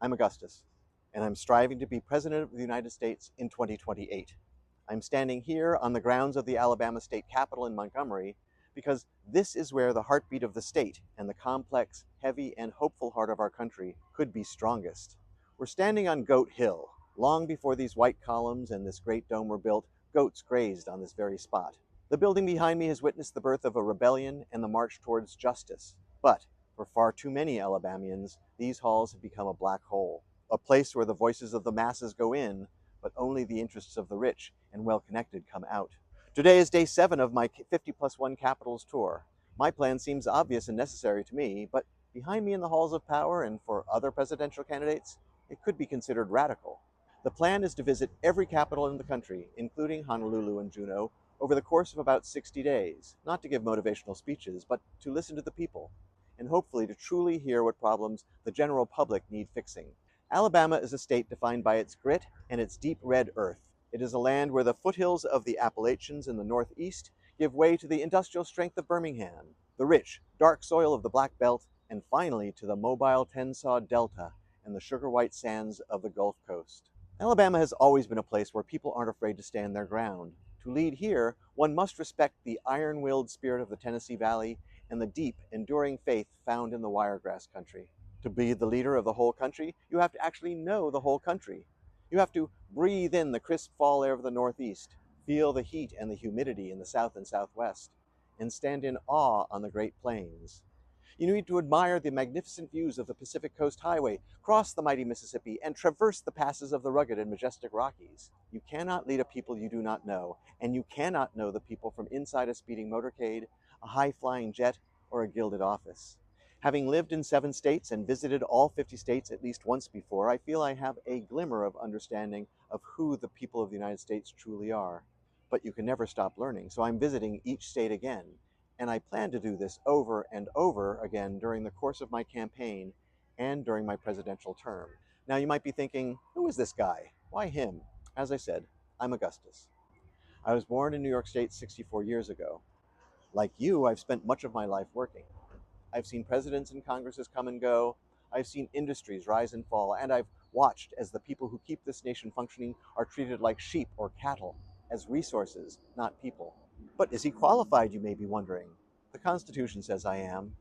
I'm Augustus, and I'm striving to be President of the United States in 2028. I'm standing here on the grounds of the Alabama State Capitol in Montgomery because this is where the heartbeat of the state and the complex, heavy, and hopeful heart of our country could be strongest. We're standing on Goat Hill. Long before these white columns and this great dome were built, goats grazed on this very spot. The building behind me has witnessed the birth of a rebellion and the march towards justice. But for far too many Alabamians, these halls have become a black hole, a place where the voices of the masses go in, but only the interests of the rich and well-connected come out. Today is day 7 of my 50+1 Capitals tour. My plan seems obvious and necessary to me, but behind me in the halls of power and for other presidential candidates, it could be considered radical. The plan is to visit every capital in the country, including Honolulu and Juneau, over the course of about 60 days, not to give motivational speeches, but to listen to the people, and hopefully to truly hear what problems the general public need fixing. Alabama is a state defined by its grit and its deep red earth. It is a land where the foothills of the Appalachians in the northeast give way to the industrial strength of Birmingham, the rich, dark soil of the Black Belt, and finally to the mobile Tensaw Delta and the sugar-white sands of the Gulf Coast. Alabama has always been a place where people aren't afraid to stand their ground. To lead here, one must respect the iron-willed spirit of the Tennessee Valley and the deep, enduring faith found in the Wiregrass country. To be the leader of the whole country, you have to actually know the whole country. You have to breathe in the crisp fall air of the Northeast, feel the heat and the humidity in the South and Southwest, and stand in awe on the Great Plains. You need to admire the magnificent views of the Pacific Coast Highway, cross the mighty Mississippi, and traverse the passes of the rugged and majestic Rockies. You cannot lead a people you do not know, and you cannot know the people from inside a speeding motorcade, a high-flying jet, or a gilded office. Having lived in 7 states and visited all 50 states at least once before, I feel I have a glimmer of understanding of who the people of the United States truly are. But you can never stop learning, so I'm visiting each state again. And I plan to do this over and over again during the course of my campaign and during my presidential term. Now you might be thinking, who is this guy? Why him? As I said, I'm Augustus. I was born in New York State 64 years ago. Like you, I've spent much of my life working. I've seen presidents and Congresses come and go. I've seen industries rise and fall, and I've watched as the people who keep this nation functioning are treated like sheep or cattle, as resources, not people. But is he qualified, you may be wondering? The Constitution says I am.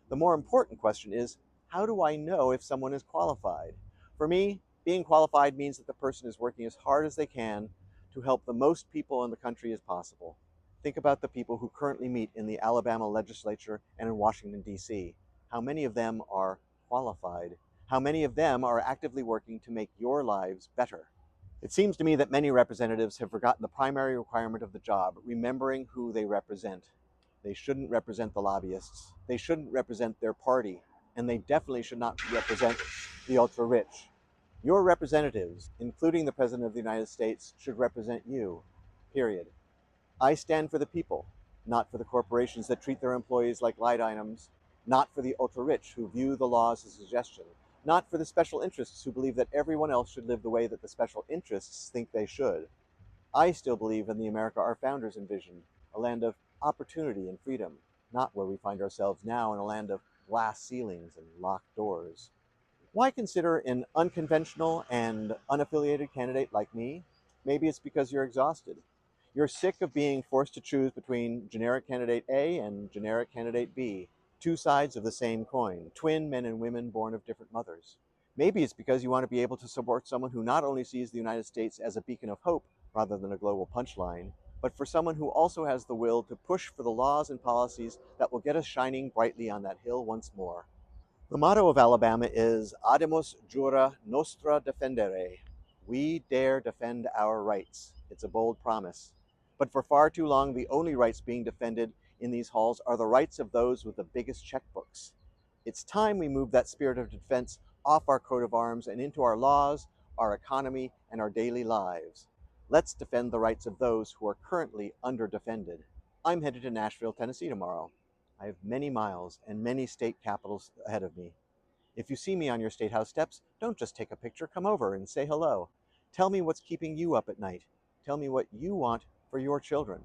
The more important question is, how do I know if someone is qualified? For me, being qualified means that the person is working as hard as they can to help the most people in the country as possible. Think about the people who currently meet in the Alabama legislature and in Washington, D.C. How many of them are qualified? How many of them are actively working to make your lives better? It seems to me that many representatives have forgotten the primary requirement of the job, remembering who they represent. They shouldn't represent the lobbyists. They shouldn't represent their party. And they definitely should not represent the ultra-rich. Your representatives, including the President of the United States, should represent you, period. I stand for the people, not for the corporations that treat their employees like light items, not for the ultra-rich who view the law as a suggestion, not for the special interests who believe that everyone else should live the way that the special interests think they should. I still believe in the America our founders envisioned, a land of opportunity and freedom, not where we find ourselves now in a land of glass ceilings and locked doors. Why consider an unconventional and unaffiliated candidate like me? Maybe it's because you're exhausted. You're sick of being forced to choose between generic candidate A and generic candidate B, two sides of the same coin, twin men and women born of different mothers. Maybe it's because you want to be able to support someone who not only sees the United States as a beacon of hope rather than a global punchline, but for someone who also has the will to push for the laws and policies that will get us shining brightly on that hill once more. The motto of Alabama is Audemus jura nostra defendere. We dare defend our rights. It's a bold promise. But for far too long, the only rights being defended in these halls are the rights of those with the biggest checkbooks. It's time we move that spirit of defense off our coat of arms and into our laws, our economy, and our daily lives. Let's defend the rights of those who are currently underdefended. I'm headed to Nashville, Tennessee tomorrow. I have many miles and many state capitals ahead of me. If you see me on your state house steps, don't just take a picture, come over and say hello. Tell me what's keeping you up at night. Tell me what you want for your children.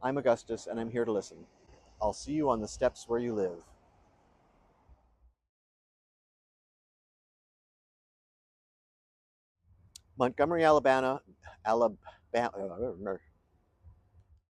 I'm Augustus, and I'm here to listen. I'll see you on the steps where you live. Montgomery, Alabama, Alabama,